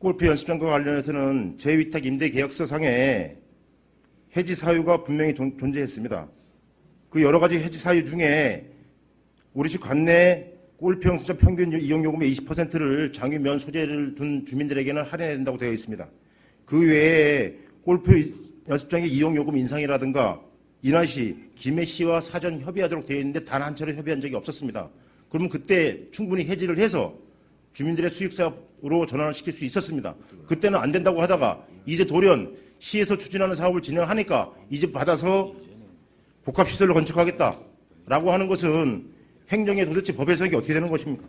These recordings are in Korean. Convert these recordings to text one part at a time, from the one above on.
골프 연습장과 관련해서는 제 위탁 임대계약서상에 해지 사유가 분명히 존재했습니다. 그 여러 가지 해지 사유 중에 우리 시 관내 골프 연습장 평균 이용 요금의 20%를 장유면 소재를 둔 주민들에게는 할인해야 된다고 되어 있습니다. 그 외에 골프 연습장의 이용 요금 인상이라든가 인하시, 김해시와 사전 협의하도록 되어 있는데 단 한 차례 협의한 적이 없었습니다. 그러면 그때 충분히 해지를 해서 주민들의 수익사업으로 전환을 시킬 수 있었습니다. 그때는 안 된다고 하다가 이제 돌연 시에서 추진하는 사업을 진행하니까 이제 받아서 복합시설로 건축하겠다라고 하는 것은 행정의 도대체 법 해석이 어떻게 되는 것입니까?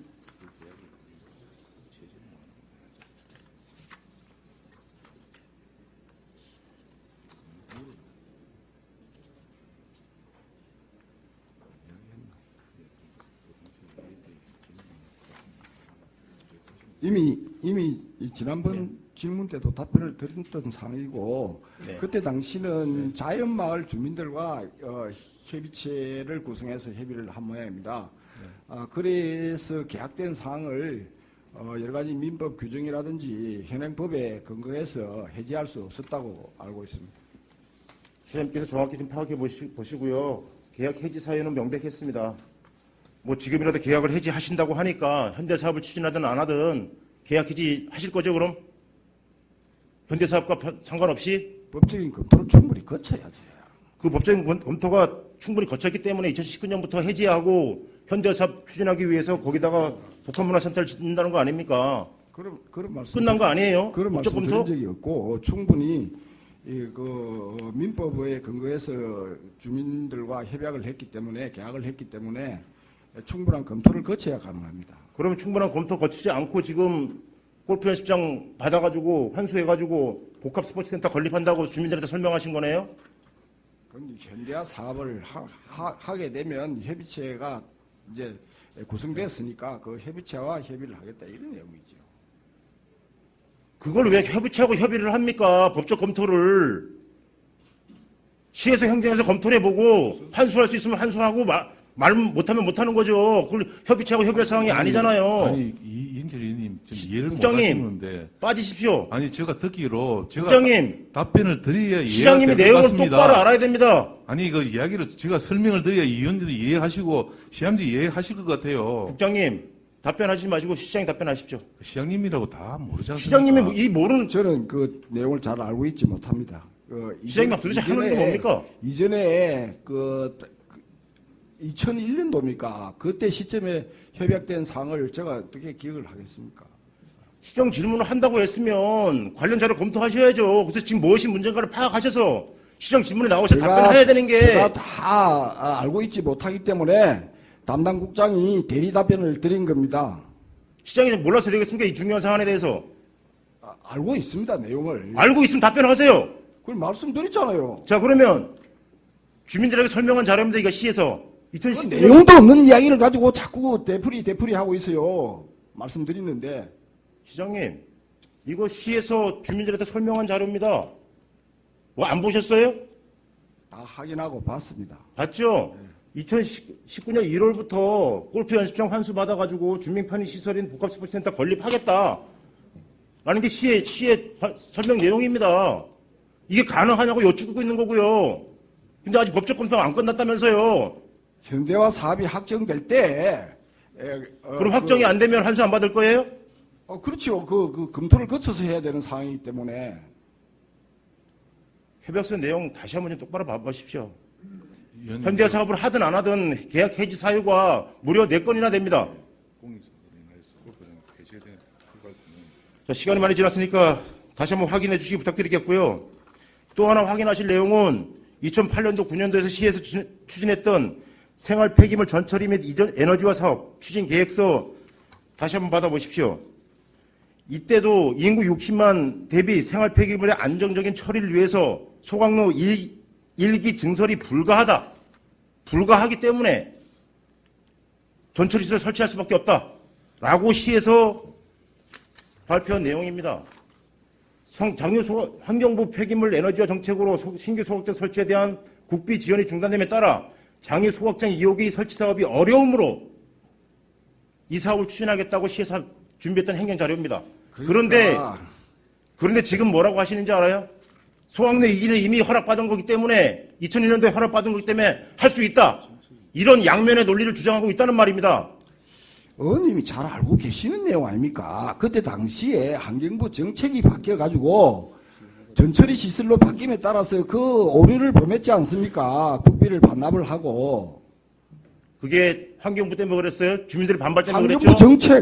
이미 지난번 질문 때도 답변을 드렸던 사항이고 네. 그때 당시는 자연마을 주민들과 협의체를 구성해서 협의를 한 모양입니다. 그래서 계약된 사항을 여러 가지 민법 규정이라든지 현행법에 근거해서 해지할 수 없었다고 알고 있습니다. 시장님께서 정확히 좀 파악해 보시고요. 계약 해지 사유는 명백했습니다. 뭐 지금이라도 계약을 해지하신다고 하니까 현대사업을 추진하든 안 하든 계약 해지 하실 거죠, 그럼? 현대사업과 상관없이? 법적인 검토를 충분히 거쳐야지. 그 법적인 검토가 충분히 거쳤기 때문에 2019년부터 해지하고 현대사업 추진하기 위해서 거기다가 복합문화센터를 짓는다는 거 아닙니까? 그런 말씀 끝난 거 아니에요? 그런 법적 말씀 검토? 드린 적이 없고 충분히 민법에 근거해서 주민들과 협약을 했기 때문에 계약을 했기 때문에 충분한 검토를 거쳐야 가능합니다. 그러면 충분한 검토 거치지 않고 지금 골프 연습장 받아가지고 환수해가지고 복합 스포츠센터 건립한다고 주민들한테 설명하신 거네요? 그런데 현대화 사업을 하게 되면 협의체가 이제 구성됐으니까 그 협의체와 협의를 하겠다 이런 내용이죠. 그걸 왜 협의체하고 협의를 합니까? 법적 검토를. 시에서 행정에서 검토를 해보고 환수할 수 있으면 환수하고 말 못하면 못하는 거죠. 그걸 협의체하고 협의할 상황이 아니잖아요. 아니 이인철 의원님 좀 이해를 못 국장님, 하시는데 빠지십시오. 아니 제가 듣기로 제가 국장님, 답변을 드려야 이해가 시장님이 될 것 내용을 같습니다. 똑바로 알아야 됩니다. 아니 그 이야기를 제가 설명을 드려야 의원들이 이해하시고 시장님도 이해하실 것 같아요. 국장님, 답변하지 마시고 시장님 답변하십시오. 시장님이라고 다 모르지 않습니까? 시장님이 이 모르는 저는 그 내용을 잘 알고 있지 못합니다. 시장님 도대체 하는 게 뭡니까? 이전에 2001년도입니까? 그때 시점에 협약된 사항을 제가 어떻게 기억을 하겠습니까? 시정 질문을 한다고 했으면 관련 자료 검토하셔야죠. 그래서 지금 무엇이 문제인가를 파악하셔서 시정 질문에 나오셔서 답변해야 되는 게. 제가 다 알고 있지 못하기 때문에 담당 국장이 대리 답변을 드린 겁니다. 시장이 몰라서 되겠습니까? 이 중요한 사안에 대해서. 알고 있습니다, 내용을. 알고 있으면 답변하세요. 그걸 말씀드렸잖아요. 자, 그러면 주민들에게 설명한 자료입니다. 이거 시에서. 2019년 내용도 없는 이야기를 가지고 자꾸 되풀이 하고 있어요. 말씀드리는데. 시장님, 이거 시에서 주민들한테 설명한 자료입니다. 뭐 안 보셨어요? 다 확인하고 봤습니다. 봤죠? 2019년 1월부터 골프 연습장 환수 받아가지고 주민 편의 시설인 복합 스포츠센터 건립하겠다. 라는 게 시의 설명 내용입니다. 이게 가능하냐고 여쭙고 있는 거고요. 근데 아직 법적 검토가 안 끝났다면서요. 현대화 사업이 확정될 때 그럼 확정이 안 되면 환수 안 받을 거예요? 그렇죠. 그 검토를 거쳐서 해야 되는 상황이기 때문에. 협약서 내용 다시 한번 좀 똑바로 봐보십시오. 의원님, 현대화 사업을 하든 안 하든 계약 해지 사유가 무려 4건이나 됩니다. 자, 시간이 많이 지났으니까 다시 한번 확인해 주시기 부탁드리겠고요. 또 하나 확인하실 내용은 2008년도 9년도에서 시에서 추진했던 생활 폐기물 전처리 및 이전 에너지화 사업 추진 계획서 다시 한번 받아보십시오. 이때도 인구 60만 대비 생활 폐기물의 안정적인 처리를 위해서 소각로 1기 증설이 불가하기 때문에 전처리시설 설치할 수밖에 없다라고 시에서 발표한 내용입니다. 장유 환경부 폐기물 에너지화 정책으로 신규 소각장 설치에 대한 국비 지원이 중단됨에 따라 장유 소각장 2호기 설치 사업이 어려움으로 이 사업을 추진하겠다고 시에서 준비했던 행정 자료입니다. 그런데 그런데 지금 뭐라고 하시는지 알아요? 소학내 2기는 이미 허락받은 거기 때문에 2001년도에 허락받은 거기 때문에 할 수 있다. 이런 양면의 논리를 주장하고 있다는 말입니다. 의원님이 잘 알고 계시는 내용 아닙니까? 그때 당시에 환경부 정책이 바뀌어가지고 전처리 시설로 바뀜에 따라서 그 오류를 범했지 않습니까? 국비를 반납을 하고. 그게 환경부 때문에 그랬어요? 주민들의 반발 때문에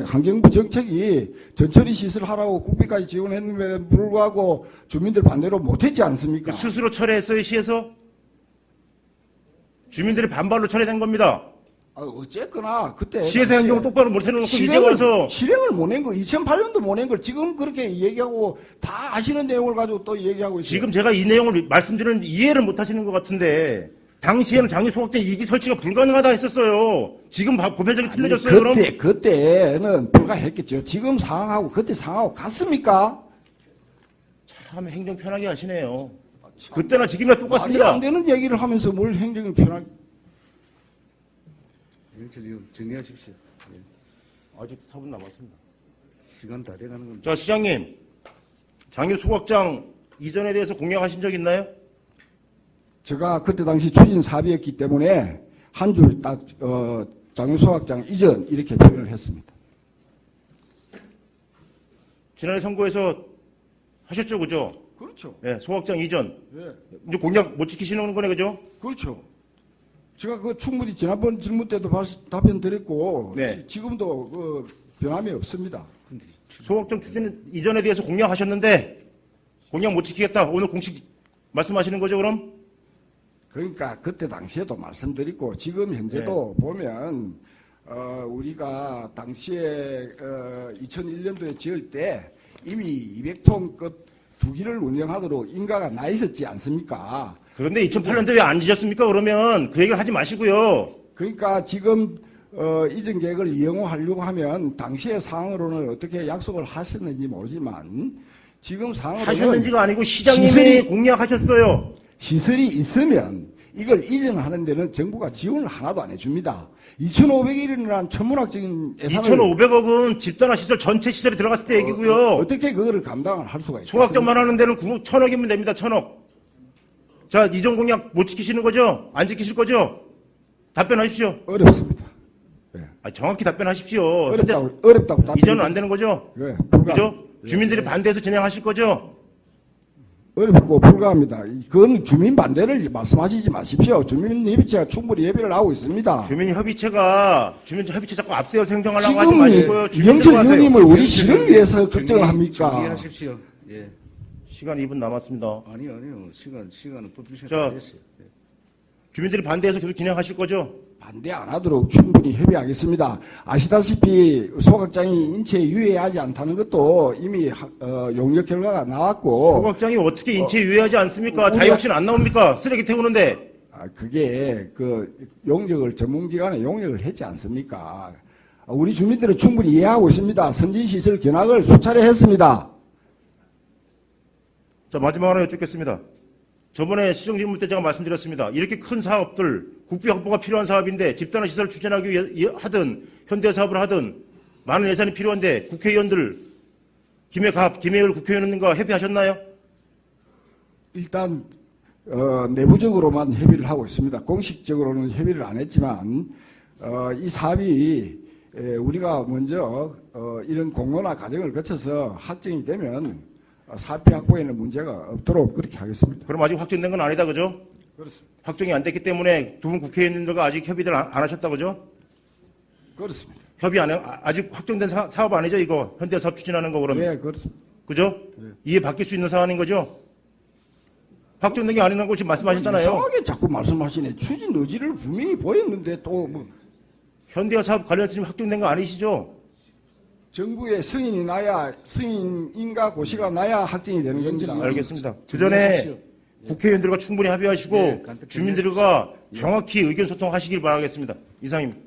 환경부 정책이 전처리 시설 하라고 국비까지 지원했는데 불구하고 주민들 반대로 못했지 않습니까? 스스로 철회했어요, 시에서? 주민들의 반발로 철회된 겁니다. 어쨌거나 그때 시에서 행정을 똑바로 못 해놓고 이제 와서 실행을 못 낸 거, 2008년도 못 낸 걸 지금 그렇게 얘기하고 다 아시는 내용을 가지고 또 얘기하고 있어요. 지금 제가 이 내용을 말씀드리는 이해를 못 하시는 것 같은데 당시에는 장애 소각장 2기 설치가 불가능하다 했었어요. 지금 구배적이 틀려졌어요. 그럼 그때는 불가했겠죠. 지금 상황하고 그때 상황하고 같습니까? 참 행정 편하게 하시네요. 그때나 지금이나 말이 똑같습니다. 안 되는 얘기를 하면서 뭘 행정이 편하게. 지금 정리하십시오. 예. 아직 4분 남았습니다. 시간 다 돼가는 겁니다. 자, 시장님, 장애 소각장 이전에 대해서 공약하신 적 있나요? 제가 그때 당시 추진 사업이었기 때문에 한 줄 딱 장유소각장 이전 이렇게 표현을 했습니다. 지난해 선거에서 하셨죠, 그죠? 그렇죠. 네, 소각장 이전. 예, 이제 공약 못 지키시는 거네, 그죠? 그렇죠. 제가 그 충분히 지난번 질문 때도 답변 드렸고 네. 지금도 그 변함이 없습니다. 소각장 추진 이전에 대해서 공약하셨는데 공약 못 지키겠다. 오늘 공식 말씀하시는 거죠, 그럼? 그러니까 그때 당시에도 말씀드렸고 지금 현재도 보면 우리가 당시에 2001년도에 지을 때 이미 200톤급 2기를 운영하도록 인가가 나 있었지 않습니까? 그런데 2008년도에 왜 안 지셨습니까? 그러면 그 얘기를 하지 마시고요. 그러니까 지금 이전 계획을 이용하려고 하면 당시의 상황으로는 어떻게 약속을 하셨는지 모르지만 지금 상황으로는 하셨는지가 아니고 시장님이 시설이- 공약하셨어요. 시설이 있으면 이걸 이전하는 데는 정부가 지원을 하나도 안 해줍니다. 2,500일이라는 천문학적인 예산을 2,500억은 집단화 시설 전체 시설에 들어갔을 때 얘기고요. 어떻게 그거를 감당을 할 수가 있겠습니까? 소각장만 하는 데는 1,000억이면 됩니다. 1,000억. 자, 이전 공약 못 지키시는 거죠? 안 지키실 거죠? 답변하십시오. 어렵습니다. 예. 정확히 답변하십시오. 어렵다고 답변. 이전은 안 되는 거죠? 예, 그죠? 주민들이 반대해서 진행하실 거죠? 어렵고 불가합니다. 그건 주민 반대를 말씀하시지 마십시오. 주민 협의체가 충분히 예비를 하고 있습니다. 주민협의체 자꾸 앞세워서 행정하려고 하지 지금 마시고요. 이영철 하세요. 의원님을 우리 시를 위해서 걱정을 합니까? 정리하십시오. 예. 시간 2분 남았습니다. 아니요. 시간은 법규시간 자, 다 됐어요. 예. 주민들이 반대해서 계속 진행하실 거죠? 반대 안 하도록 충분히 협의하겠습니다. 아시다시피 소각장이 인체에 유해하지 않다는 것도 이미 용역 결과가 나왔고 소각장이 어떻게 인체에 유해하지 않습니까? 우리가- 다이옥신 안 나옵니까? 쓰레기 태우는데. 그게 그 용역을 전문기관에 용역을 했지 않습니까? 우리 주민들은 충분히 이해하고 있습니다. 선진시설 견학을 수차례 했습니다. 자, 마지막 하나 여쭙겠습니다. 저번에 시정질문 때 제가 말씀드렸습니다. 이렇게 큰 사업들, 국비 확보가 필요한 사업인데 집단화 시설을 추진하기 위해 하든 현대 사업을 하든 많은 예산이 필요한데 국회의원들 김해갑, 국회의원님과 협의하셨나요? 일단 내부적으로만 협의를 하고 있습니다. 공식적으로는 협의를 안 했지만 이 사업이 우리가 먼저 이런 공론화 과정을 거쳐서 확정이 되면 사업비 확보에는 문제가 없도록 그렇게 하겠습니다. 그럼 아직 확정된 건 아니다, 그죠? 그렇습니다. 확정이 안 됐기 때문에 두 분 국회의원님들과 아직 협의를 안 하셨다, 그죠? 그렇습니다. 협의 안 해, 아직 확정된 사업 아니죠, 이거? 현대 사업 추진하는 거 그러면. 네, 그렇습니다. 그죠? 이해 바뀔 수 있는 사안인 거죠? 확정된 게 아니라는 거 지금 말씀하셨잖아요. 이상하게 자꾸 말씀하시네. 추진 의지를 분명히 보였는데 또 뭐 현대화 사업 관련해서 확정된 거 아니시죠? 정부의 승인이 나야 승인인가 고시가 나야 확정이 되는 겁니다. 알겠습니다. 그 전에 국회의원들과 충분히 합의하시고 네, 간단히 주민들과 정확히 의견 소통하시길 바라겠습니다. 이상입니다.